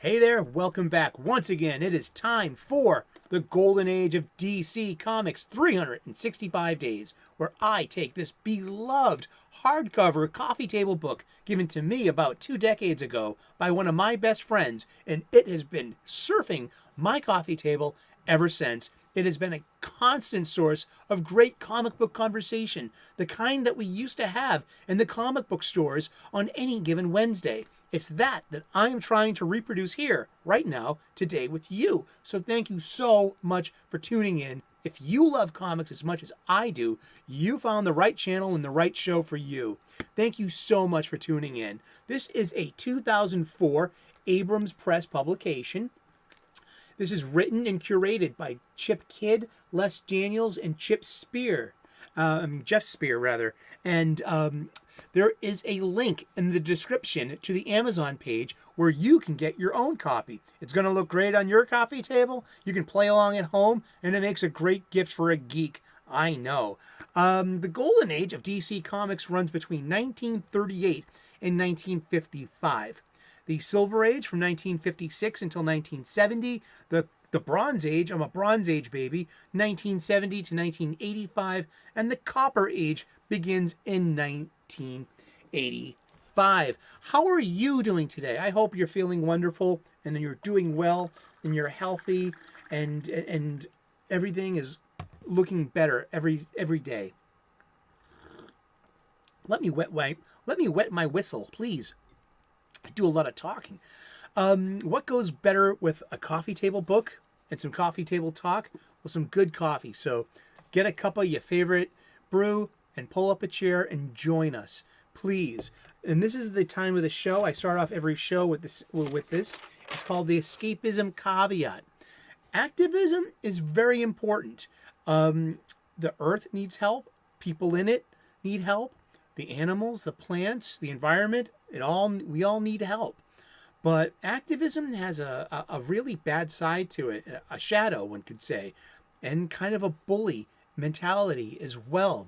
Hey there, welcome back. Once again, it is time for the golden age of DC Comics 365 days, where I take this beloved hardcover coffee table book given to me about 2 decades ago by one of my best friends, and it has been surfing my coffee table ever since. It has been a constant source of great comic book conversation, the kind that we used to have in the comic book stores on any given Wednesday. It's that I am trying to reproduce here, right now, today with you. So thank you so much for tuning in. If you love comics as much as I do, you found the right channel and the right show for you. Thank you so much for tuning in. This is a 2004 Abrams Press publication. This is written and curated by Chip Kidd, Les Daniels, and Geoff Spear, rather. And there is a link in the description to the Amazon page where you can get your own copy. It's going to look great on your coffee table. You can play along at home, and it makes a great gift for a geek. I know. The golden age of DC Comics runs between 1938 and 1955. The Silver Age from 1956 until 1970. The Bronze Age, I'm a Bronze Age baby, 1970 to 1985. And the Copper Age begins in 1985. How are you doing today? I hope you're feeling wonderful and you're doing well and you're healthy and everything is looking better every day. Let me wet my whistle, please. I do a lot of talking. What goes better with a coffee table book and some coffee table talk? Well, some good coffee. So get a cup of your favorite brew and pull up a chair and join us, please. And this is the time of the show. I start off every show with this. It's called the escapism caveat. Activism is very important. The earth needs help. People in it need help. The animals, the plants, the environment, we all need help. But activism has a really bad side to it, a shadow, one could say, and kind of a bully mentality as well.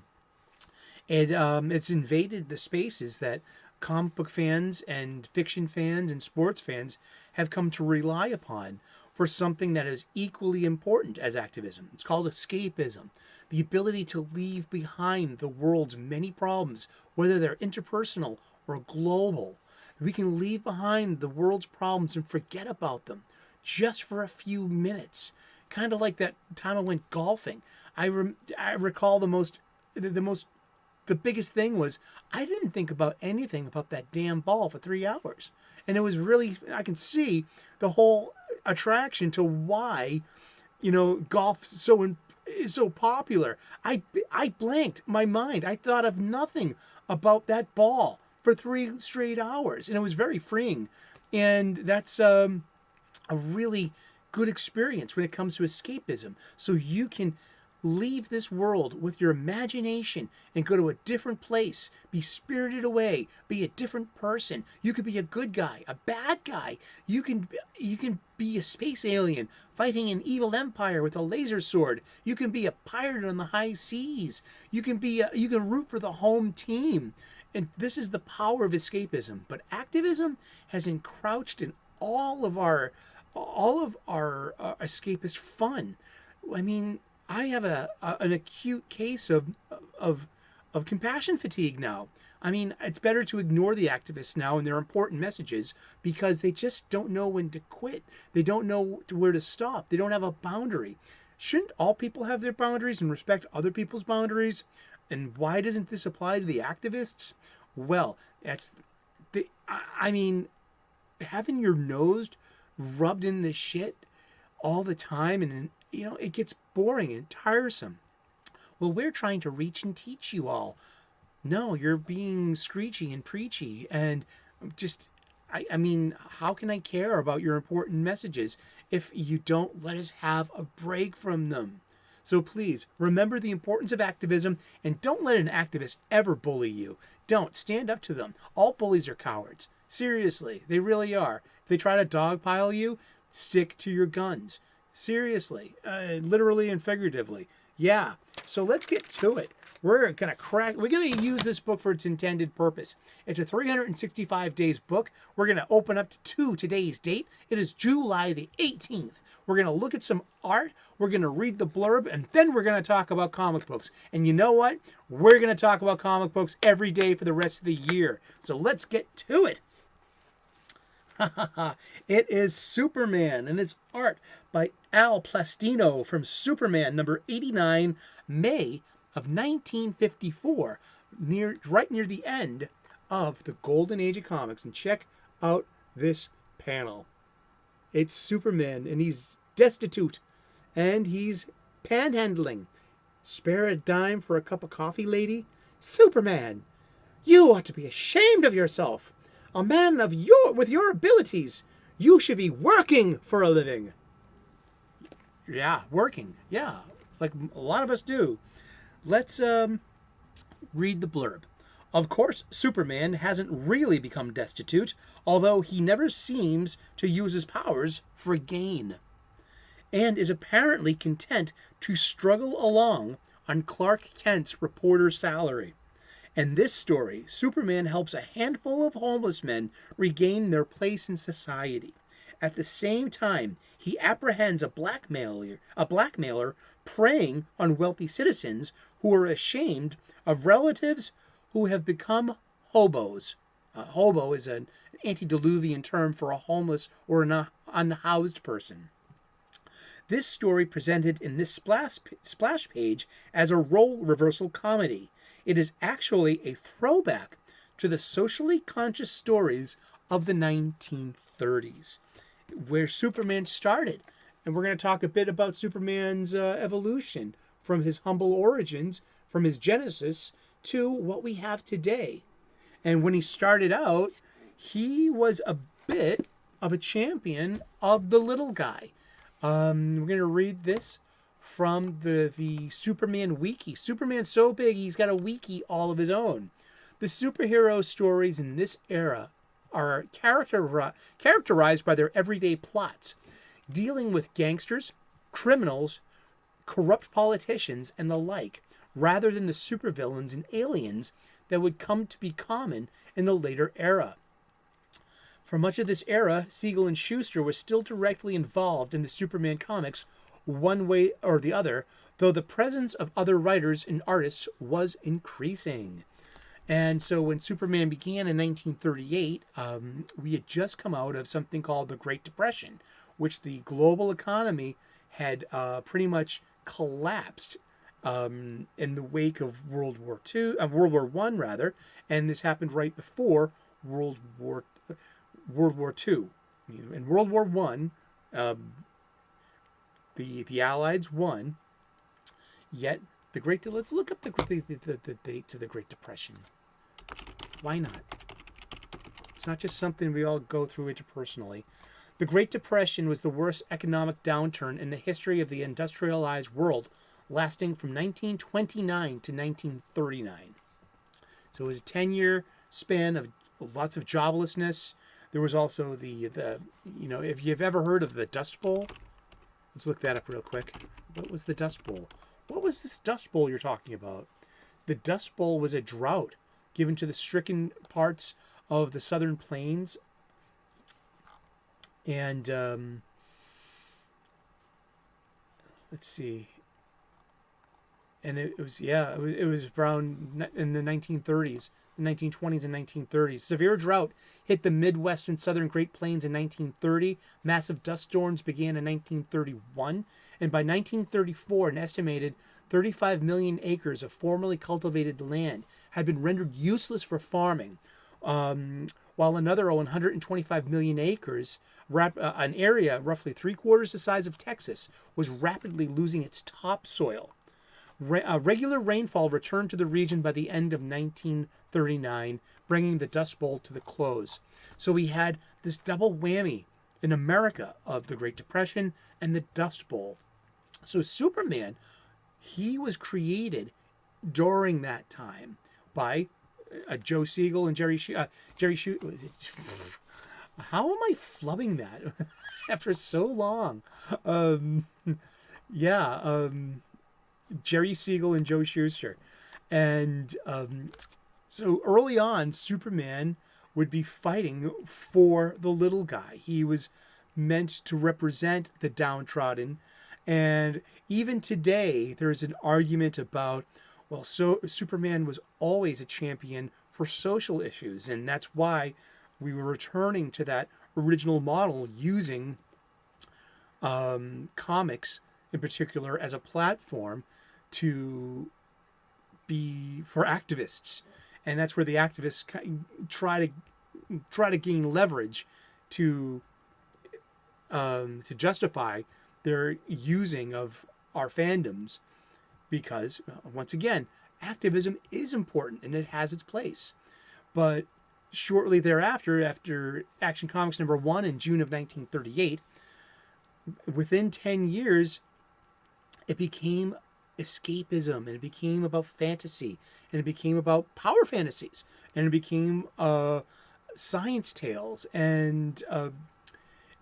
It's invaded the spaces that comic book fans and fiction fans and sports fans have come to rely upon for something that is equally important as activism. It's called escapism, the ability to leave behind the world's many problems, whether they're interpersonal or global. We can leave behind the world's problems and forget about them just for a few minutes. Kind of like that time I went golfing. I recall the biggest thing was I didn't think about anything about that damn ball for 3 hours. And it was really, I can see the whole attraction to why, golf is so popular. I blanked my mind. I thought of nothing about that ball for 3 straight hours. And it was very freeing. And that's a really good experience when it comes to escapism. So you can leave this world with your imagination and go to a different place, be spirited away, be a different person. You could be a good guy, a bad guy. You can be a space alien fighting an evil empire with a laser sword. You can be a pirate on the high seas. You can root for the home team. And this is the power of escapism. But activism has encroached in all of our escapist fun. I mean, I have an acute case of compassion fatigue now. I mean, it's better to ignore the activists now and their important messages because they just don't know when to quit. They don't know where to stop. They don't have a boundary. Shouldn't all people have their boundaries and respect other people's boundaries? And why doesn't this apply to the activists? Well, having your nose rubbed in the shit all the time and it gets boring and tiresome. Well, we're trying to reach and teach you all. No, you're being screechy and preachy and just, how can I care about your important messages if you don't let us have a break from them? So please, remember the importance of activism and don't let an activist ever bully you. Don't. Stand up to them. All bullies are cowards. Seriously, they really are. If they try to dogpile you, stick to your guns. Seriously, literally and figuratively. Yeah, so let's get to it. We're gonna use this book for its intended purpose. It's a 365 days book. We're gonna open up to today's date. It is July the 18th. We're gonna look at some art. We're gonna read the blurb, and then we're gonna talk about comic books. And you know what? We're gonna talk about comic books every day for the rest of the year. So let's get to it. It is Superman, and it's art by Al Plastino from Superman number 89, May of 1954, right near the end of the golden age of comics. And check out this panel. It's Superman, and he's destitute, and he's panhandling. Spare a dime for a cup of coffee, lady? Superman, you ought to be ashamed of yourself. A man with your abilities, you should be working for a living. Yeah, working. Yeah, like a lot of us do. Let's read the blurb. Of course, Superman hasn't really become destitute, although he never seems to use his powers for gain, and is apparently content to struggle along on Clark Kent's reporter's salary. In this story, Superman helps a handful of homeless men regain their place in society. At the same time, he apprehends a blackmailer preying on wealthy citizens who are ashamed of relatives who have become hobos. A hobo is an antediluvian term for a homeless or an unhoused person. This story presented in this splash page as a role reversal comedy. It is actually a throwback to the socially conscious stories of the 1930s, where Superman started. And we're going to talk a bit about Superman's evolution from his humble origins, from his genesis, to what we have today. And when he started out, he was a bit of a champion of the little guy. We're going to read this from the Superman wiki. Superman's so big, he's got a wiki all of his own. The superhero stories in this era are characterized by their everyday plots, dealing with gangsters, criminals, corrupt politicians, and the like, rather than the supervillains and aliens that would come to be common in the later era. For much of this era, Siegel and Shuster were still directly involved in the Superman comics one way or the other, though the presence of other writers and artists was increasing. And so when Superman began in 1938, we had just come out of something called the Great Depression, which the global economy had pretty much collapsed in the wake of World War I, rather, and this happened right before World War II. In World War I, the Allies won. Yet let's look up the dates of the Great Depression. Why not? It's not just something we all go through interpersonally. The Great Depression was the worst economic downturn in the history of the industrialized world, lasting from 1929 to 1939. So it was a 10-year span of lots of joblessness. There was also if you've ever heard of the Dust Bowl, let's look that up real quick. What was the Dust Bowl? What was this Dust Bowl you're talking about? The Dust Bowl was a drought given to the stricken parts of the southern plains. And let's see. And it was around in the 1930s, the 1920s and 1930s. Severe drought hit the Midwest and southern Great Plains in 1930. Massive dust storms began in 1931. And by 1934, an estimated 35 million acres of formerly cultivated land had been rendered useless for farming, while another 125 million acres, an area roughly 3/4 the size of Texas, was rapidly losing its topsoil. Regular rainfall returned to the region by the end of 1939, bringing the Dust Bowl to the close. So we had this double whammy in America of the Great Depression and the Dust Bowl. So Superman, he was created during that time by Joe Siegel and Jerry Shuster. How am I flubbing that after so long? Jerry Siegel and Joe Shuster. And so early on, Superman would be fighting for the little guy. He was meant to represent the downtrodden. And even today, there's an argument about, well, so Superman was always a champion for social issues. And that's why we were returning to that original model using comics in particular as a platform to be for activists. And that's where the activists try to gain leverage to justify their using of our fandoms, because once again, activism is important and it has its place. But shortly thereafter, after Action Comics #1 in June of 1938, within 10 years, it became escapism, and it became about fantasy, and it became about power fantasies, and it became science tales, and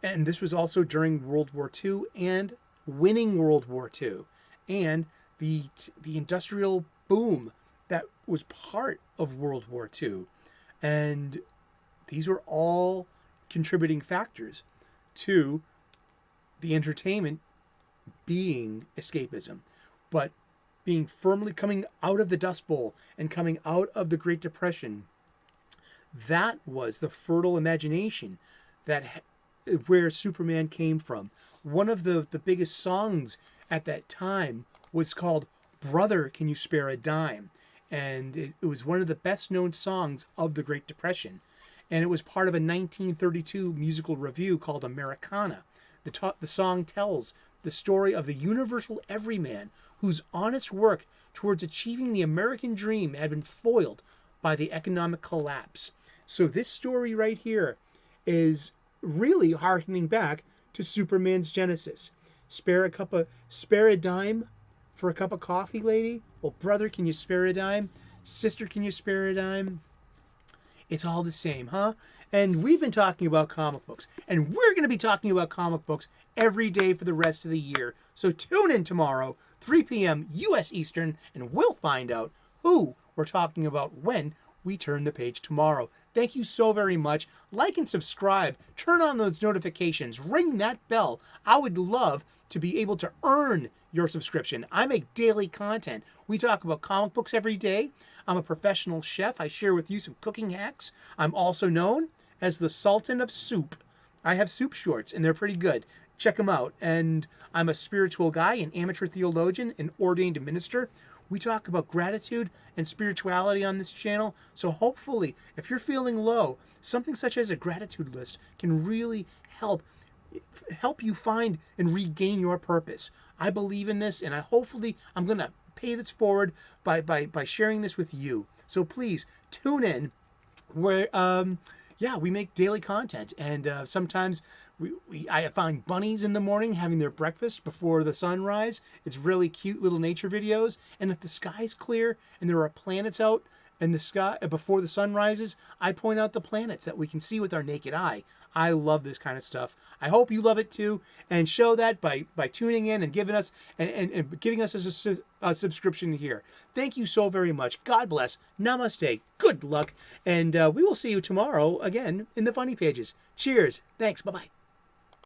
this was also during World War II and winning World War II, and the industrial boom that was part of World War II, and these were all contributing factors to the entertainment being escapism, but being firmly coming out of the Dust Bowl and coming out of the Great Depression. That was the fertile imagination where Superman came from. One of the biggest songs at that time was called "Brother, Can You Spare a Dime?" And it was one of the best known songs of the Great Depression. And it was part of a 1932 musical revue called Americana. The song tells the story of the universal everyman whose honest work towards achieving the American dream had been foiled by the economic collapse. So this story right here is really harkening back to Superman's genesis. Spare a dime for a cup of coffee, lady? Well, brother, can you spare a dime? Sister, can you spare a dime? It's all the same, huh? And we've been talking about comic books, and we're going to be talking about comic books every day for the rest of the year. So tune in tomorrow, 3 p.m. U.S. Eastern, and we'll find out who we're talking about when we turn the page tomorrow. Thank you so very much. Like and subscribe. Turn on those notifications. Ring that bell. I would love to be able to earn your subscription. I make daily content. We talk about comic books every day. I'm a professional chef. I share with you some cooking hacks. I'm also known as the Sultan of Soup. I have soup shorts, and they're pretty good. Check them out. And I'm a spiritual guy, an amateur theologian, an ordained minister. We talk about gratitude and spirituality on this channel. So hopefully, if you're feeling low, something such as a gratitude list can really help you find and regain your purpose. I believe in this, and I'm going to pay this forward by sharing this with you. So please tune in where we make daily content, and sometimes I find bunnies in the morning having their breakfast before the sunrise. It's really cute little nature videos. And if the sky's clear and there are planets out in the sky before the sun rises, I point out the planets that we can see with our naked eye. I love this kind of stuff. I hope you love it too, and show that by tuning in and giving us giving us a subscription here. Thank you so very much. God bless. Namaste. Good luck, and we will see you tomorrow again in the funny pages. Cheers. Thanks. Bye bye.